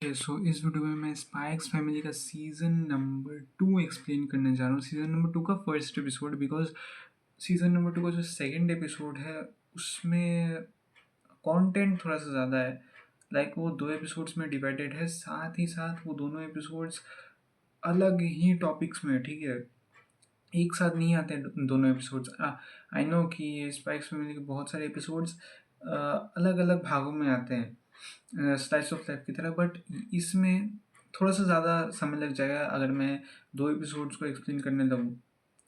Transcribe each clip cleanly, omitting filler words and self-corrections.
सो इस वीडियो में मैं स्पाई एक्स फैमिली का सीज़न नंबर 2 एक्सप्लेन करने जा रहा हूँ। सीज़न नंबर 2 का first episode, because season number 2 का जो सेकंड एपिसोड है उसमें कंटेंट थोड़ा-सा ज़्यादा है। लाइक वो 2 एपिसोड्स में डिवाइडेड है, साथ ही साथ वो दोनों एपिसोड्स अलग ही टॉपिक्स में है, ठीक है? एक साथ नहीं आते हैं दोनों एपिसोड्स। आई नो कि स्पाई एक्स फैमिली के बहुत सारे एपिसोड्स अलग-अलग भागों में आते हैं, स्लाइस ऑफ लाइफ की तरह, बट इसमें थोड़ा-सा ज़्यादा समय लग जाएगा अगर मैं 2 एपिसोड्स को एक्सप्लेन करने लगूँ।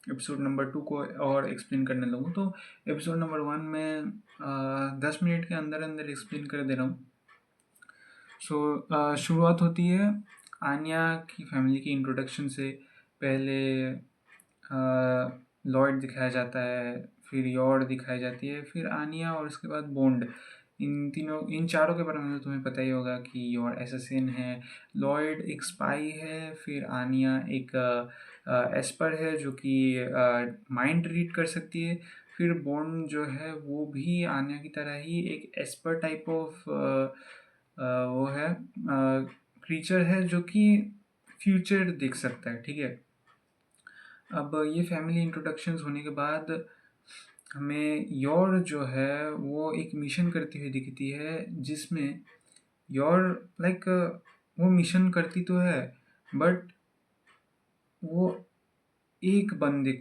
एपिसोड नंबर 2 को और एक्सप्लेन करने लगूँ तो एपिसोड नंबर 1 में 10 मिनट के अंदर-अंदर एक्सप्लेन कर दे रहा हूँ। शुरुआत होती है आन्या की फैमिली की इंट्रोडक्शन से। पहले लॉयड दिखाया जाता है, फिर यॉर दिखाई जाती है, फिर आनिया और उसके बाद बॉन्ड। इन चारों के बारे में तो तुम्हें पता ही होगा कि यॉर एसएसएन है, लॉयड एक स्पाई है, फिर आनिया एक एस्पर है जो कि माइंड रीड कर सकती है, फिर बॉन्ड जो है वो भी आनिया की तरह ही एक एस्पर टाइप ऑफ वो है, क्रीचर है जो कि फ्यूचर देख सकता है, ठीक है। अब ये फैमिली इंट्रोडक्शंस होने के बाद हमें यॉर जो है वो एक मिशन करती हुई दिखती है, जिसमें यॉर लाइक वो मिशन करती तो है, बट वो एक बंदे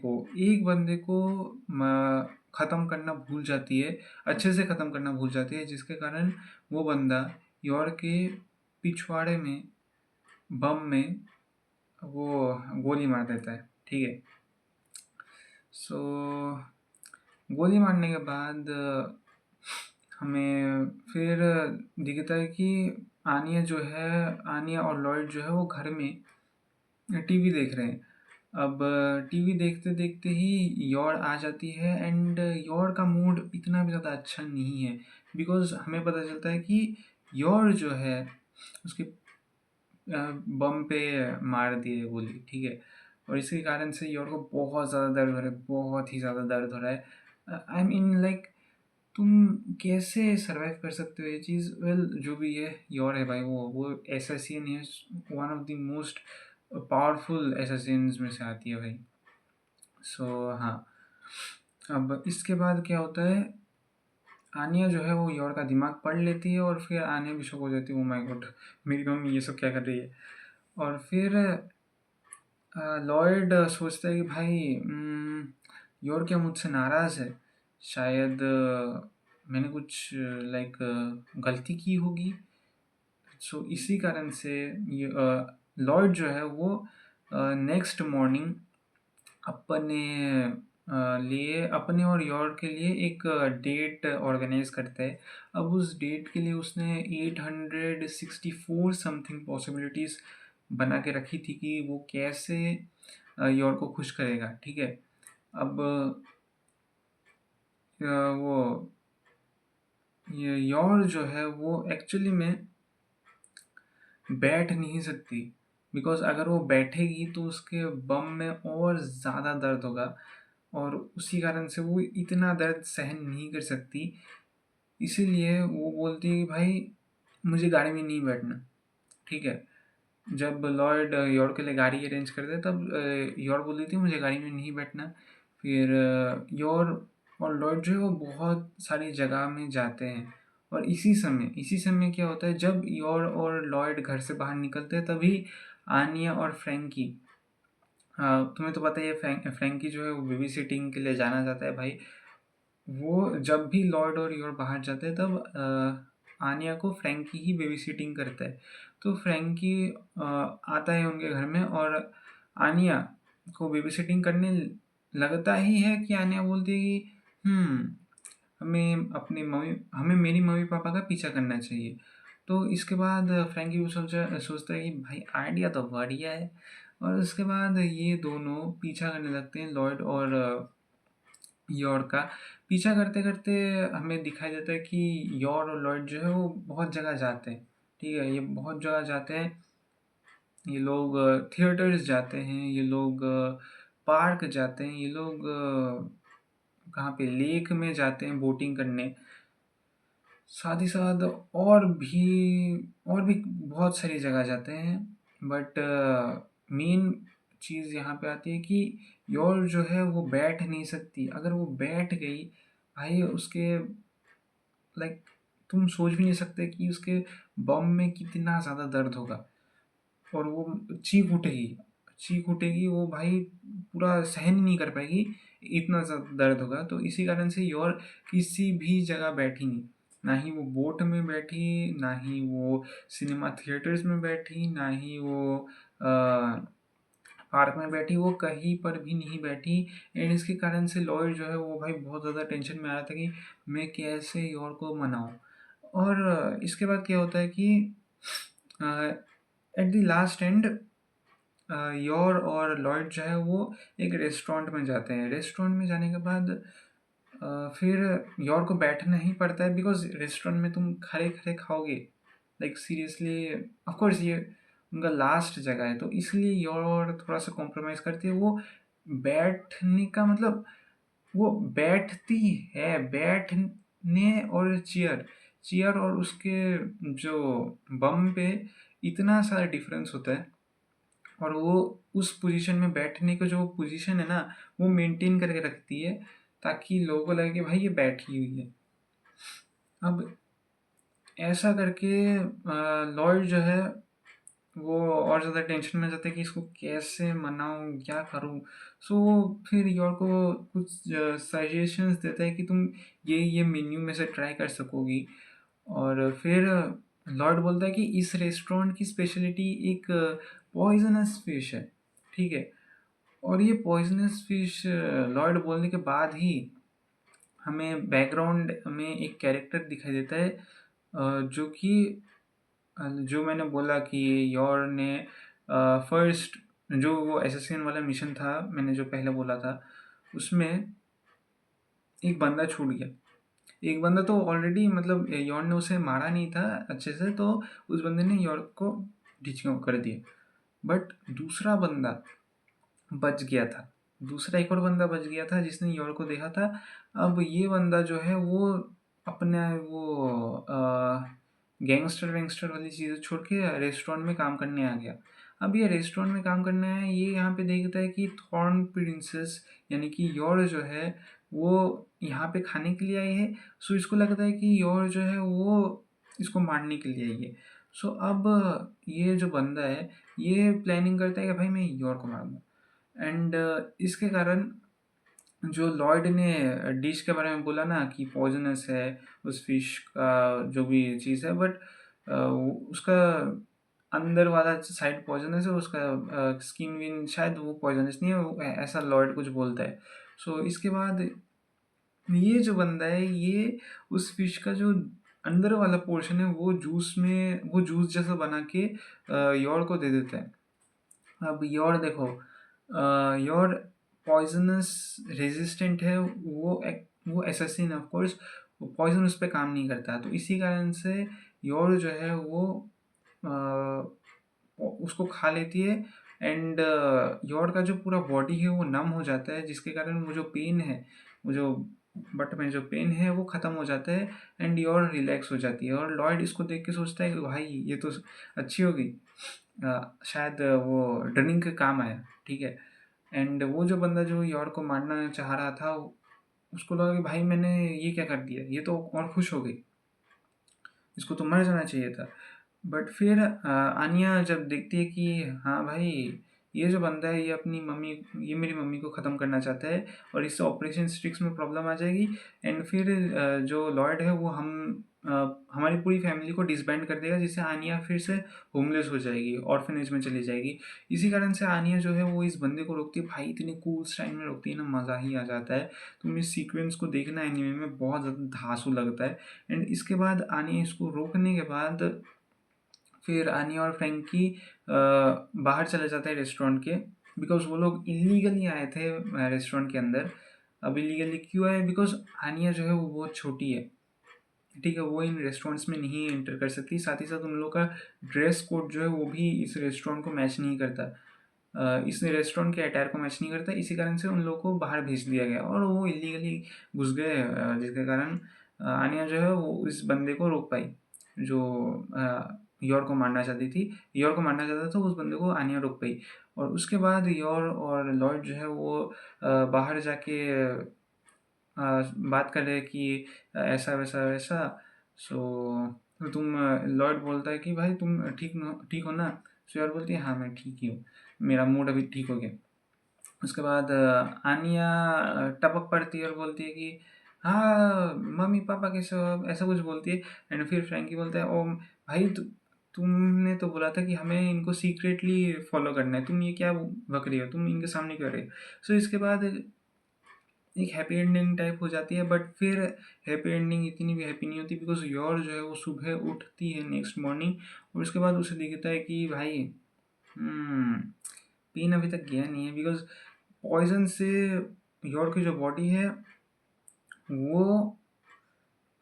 को ख़त्म करना भूल जाती है, अच्छे से ख़त्म करना भूल जाती है, जिसके कारण वो बंदा यॉर के पिछवाड़े में बम में वो गोली मार देता है, ठीक है। सो गोली मारने के बाद हमें फिर दिखता है कि आनिया और लॉयड जो है वो घर में टीवी देख रहे हैं। अब टीवी देखते देखते ही यॉर आ जाती है, एंड यॉर का मूड इतना भी ज़्यादा अच्छा नहीं है, बिकॉज हमें पता चलता है कि यॉर जो है उसके बम पे मार दिए गोली, ठीक है। और इसके कारण से यॉर को बहुत ज़्यादा दर्द हो रहा है, बहुत ही ज़्यादा दर्द हो रहा है। आई मीन लाइक तुम कैसे सरवाइव कर सकते हो ये चीज़? वेल जो भी है, यॉर है भाई, वो एसएसियन है, one of the most powerful एसएसियंस में से आती है भाई। हाँ, अब इसके बाद क्या होता है, आनिया जो है वो यॉर का दिमाग पढ़ लेती है और फिर आनिया भी शॉक हो जाती है, ओ माय गॉड मेरी मम्मी ये सब क्या कर रही है। और फिर लॉयड सोचता है कि भाई यॉर क्या मुझसे नाराज़ है, शायद मैंने कुछ लाइक गलती की होगी। इसी कारण से ये लॉयड जो है वो नेक्स्ट मॉर्निंग अपने लिए अपने और यॉर के लिए एक डेट ऑर्गेनाइज करता है। अब उस डेट के लिए उसने 864 समथिंग पॉसिबिलिटीज़ बना के रखी थी कि वो कैसे यॉर को खुश करेगा, ठीक है। अब वो यॉर जो है वो एक्चुअली में बैठ नहीं सकती, बिकॉज अगर वो बैठेगी तो उसके बम में और ज़्यादा दर्द होगा, और उसी कारण से वो इतना दर्द सहन नहीं कर सकती। इसीलिए वो बोलती है कि भाई मुझे गाड़ी में नहीं बैठना, ठीक है। जब लॉयड यॉर के लिए गाड़ी अरेंज करते हैं तब यॉर बोलती थी मुझे गाड़ी में नहीं बैठना। फिर यॉर और लॉयड जो है वो बहुत सारी जगह में जाते हैं, और इसी समय क्या होता है, जब यॉर और लॉयड घर से बाहर निकलते हैं तभी आनिया और फ्रैंकी, तुम्हें तो पता ही है फ्रैंकी जो है वो बेबी सिटिंग के लिए जाना जाता है भाई। वो जब भी लॉर्ड और योर बाहर जाते हैं तब आनिया को फ्रैंकी ही बेबी सिटिंग करता है। तो फ्रैंकी आता है उनके घर में, और आनिया को बेबी सिटिंग करने लगता ही है कि आनिया बोलती है कि हमें मेरी मम्मी पापा का पीछा करना चाहिए। तो इसके बाद फ्रैंकी भी सोचता है कि भाई आइडिया तो बढ़िया है, और उसके बाद ये दोनों पीछा करने लगते हैं लॉयड और यॉर का। पीछा करते करते हमें दिखाई देता है कि यॉर और लॉयड जो है वो बहुत जगह जाते हैं, ठीक है। ये बहुत जगह जाते हैं, ये लोग थिएटर्स जाते हैं, ये लोग पार्क जाते हैं, ये लोग कहाँ पे लेक में जाते हैं बोटिंग करने। साथ ही साथ और भी बहुत सारी जगह जाते हैं। बट मेन चीज़ यहाँ पे आती है कि योर जो है वो बैठ नहीं सकती। अगर वो बैठ गई भाई, उसके लाइक तुम सोच भी नहीं सकते कि उसके बम में कितना ज़्यादा दर्द होगा। और वो चीख उठेगी वो भाई, पूरा सहन ही नहीं कर पाएगी, इतना ज़्यादा दर्द होगा। तो इसी कारण से योर किसी भी जगह बैठी नहीं। ना ही वो बोट में बैठी, ना ही वो सिनेमा थिएटर्स में बैठी, ना ही वो पार्क में बैठी, वो कहीं पर भी नहीं बैठी। एंड इसके कारण से लॉयड जो है वो भाई बहुत ज़्यादा टेंशन में आ रहा था कि मैं कैसे योर को मनाऊँ। और इसके बाद क्या होता है कि at the last and your और लॉयड जो है वो एक रेस्टोरेंट में जाते हैं। रेस्टोरेंट में जाने के बाद फिर योर को बैठना ही पड़ता है, बिकॉज रेस्टोरेंट में तुम खड़े खड़े खाओगे, लाइक सीरियसली। ऑफ कोर्स ये उनका लास्ट जगह है, तो इसलिए योर थोड़ा सा कॉम्प्रोमाइज़ करती है। वो बैठने का मतलब, वो बैठती है, बैठने और चेयर चेयर और उसके जो बम पे इतना सारा डिफरेंस होता है। और वो उस पोजीशन में बैठने का जो पोजीशन है ना, वो मेंटेन करके रखती है, ताकि लोगों को लगे कि भाई ये बैठी हुई है। अब ऐसा करके लॉयड जो है वो और ज़्यादा टेंशन में जाता है कि इसको कैसे मनाऊँ, क्या करूँ। सो फिर योर को कुछ सजेशंस देता है कि तुम ये मेन्यू में से ट्राई कर सकोगी। और फिर लॉर्ड बोलता है कि इस रेस्टोरेंट की स्पेशलिटी एक पॉइजनस फिश है, ठीक है। और ये पॉइजनस फिश लॉर्ड बोलने के बाद ही हमें बैकग्राउंड में एक कैरेक्टर दिखाई देता है, जो कि जो मैंने बोला कि योर ने फर्स्ट जो वो एसएससीएन वाला मिशन था, मैंने जो पहले बोला था, उसमें एक बंदा छूट गया। एक बंदा तो ऑलरेडी मतलब योर ने उसे मारा नहीं था अच्छे से, तो उस बंदे ने योर को ढिचक कर दिया। बट दूसरा बंदा बच गया था। दूसरा एक और बंदा बच गया था जिसने योर को देखा था। अब ये बंदा जो है वो अपने वो गैंगस्टर वैंगस्टर वाली चीज़ें छोड़ के रेस्टोरेंट में काम करने आ गया। अब ये रेस्टोरेंट में काम करने आया, ये यहाँ पे देखता है कि थॉर्न प्रिंसेस यानी कि योर जो है वो यहाँ पे खाने के लिए आई है। सो इसको लगता है कि योर जो है वो इसको मारने के लिए आई है। सो अब ये जो बंदा है ये प्लानिंग करता है कि भाई मैं योर को मारूंगा। एंड इसके कारण जो लॉयड ने डिश के बारे में बोला ना कि पॉइजनस है उस फिश का जो भी चीज़ है, बट उसका अंदर वाला साइड पॉइजनस है, उसका स्किन विन शायद वो पॉइजनस नहीं है, ऐसा लॉयड कुछ बोलता है। सो इसके बाद ये जो बंदा है ये उस फिश का जो अंदर वाला पोर्शन है वो जूस जैसा बना के योर को दे देता है। अब योर देखो, योर पॉइजनस रेजिस्टेंट है, वो एसेसिन ऑफ कोर्स, वो पॉइजन उस पर काम नहीं करता। तो इसी कारण से योर जो है वो उसको खा लेती है। एंड योर का जो पूरा बॉडी है वो नम हो जाता है, जिसके कारण वो जो पेन है, वो जो बट में जो पेन है वो ख़त्म हो जाता है। एंड योर रिलैक्स हो जाती है। और लॉयड इसको देख के सोचता है कि भाई ये तो अच्छी होगी, शायद वो ड्रिंक के काम आया, ठीक है। एंड वो जो बंदा जो योर को मारना चाह रहा था, उसको लगा कि भाई मैंने ये क्या कर दिया, ये तो और खुश हो गई, इसको तो मर जाना चाहिए था। बट फिर आनिया जब देखती है कि हाँ भाई, ये जो बंदा है ये मेरी मम्मी को ख़त्म करना चाहता है और इससे ऑपरेशन स्टिक्स में प्रॉब्लम आ जाएगी। एंड फिर जो लॉयड है वो हमारी पूरी फैमिली को डिसबैंड कर देगा, जिससे आनिया फिर से होमलेस हो जाएगी, ऑर्फनेज में चली जाएगी। इसी कारण से आनिया जो है वो इस बंदे को रोकती है। भाई इतनी कूल स्टाइल में रोकती है ना, मज़ा ही आ जाता है। तुम इस सीक्वेंस को देखना एनीमे में, बहुत ज़्यादा धांसू लगता है। एंड इसके बाद आनिया इसको रोकने के बाद फिर आनी और फ्रैंकी बाहर चले जाते हैं रेस्टोरेंट के, बिकॉज वो लोग इलीगली आए थे रेस्टोरेंट के अंदर। अब इलीगली क्यों आए, बिकॉज आनिया जो है वो बहुत छोटी है, ठीक है, वो इन रेस्टोरेंट्स में नहीं एंटर कर सकती। साथ ही साथ उन लोग का ड्रेस कोड जो है वो भी इस रेस्टोरेंट को मैच नहीं करता, इस रेस्टोरेंट के अटायर को मैच नहीं करता। इसी कारण से उन लोग को बाहर भेज दिया गया और वो इलीगली घुस गए, जिसके कारण आनिया जो है वो इस बंदे को रोक पाई, जो योर को मारना चाहती थी। योर को मारना चाहता था, उस बंदे को आनिया रोक पाई। और उसके बाद योर और लॉयड जो है वो बाहर जाके बात कर रहे हैं कि ऐसा वैसा वैसा। सो तुम लॉयड बोलता है कि भाई तुम ठीक हो ना? सो यार बोलती है हाँ मैं ठीक ही हूँ, मेरा मूड अभी ठीक हो गया। उसके बाद आनिया टपक पड़ती है और बोलती है कि हाँ मम्मी पापा कैसे हो आप? ऐसा कुछ बोलती है। एंड फिर फ्रैंकी बोलता है ओ भाई तुमने तो बोला था कि हमें इनको सीक्रेटली फॉलो करना है, तुम ये क्या बक रही हो, तुम इनके सामने क्यों रहे हो? सो इसके बाद एक हैप्पी एंडिंग टाइप हो जाती है, बट फिर हैप्पी एंडिंग इतनी भी हैप्पी नहीं होती, बिकॉज योर जो है वो सुबह उठती है नेक्स्ट मॉर्निंग, और उसके बाद उसे दिखता है कि भाई पेन अभी तक गया नहीं है, बिकॉज पॉइजन से योर की जो बॉडी है वो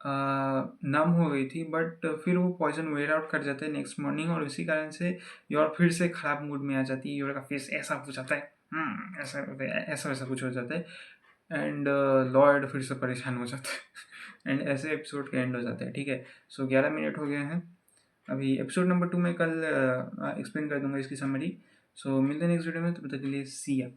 नम हो गई थी, बट फिर वो पॉइजन वेयर आउट कर जाता है नेक्स्ट मॉर्निंग, और इसी कारण से योर फिर से खराब मूड में आ जाती है। योर का फेस ऐसा हो जाता है, ऐसा ऐसा वैसा कुछ हो जाता है। एंड लॉर्ड फिर से परेशान हो जाता है एंड ऐसे एपिसोड का एंड हो जाता है। ठीक है, सो 11 मिनट हो गए हैं। अभी एपिसोड नंबर 2 में कल एक्सप्लेन कर दूंगा इसकी समरी। सो मिलते हैं नेक्स्ट वीडियो में, तब तक के लिए सी या।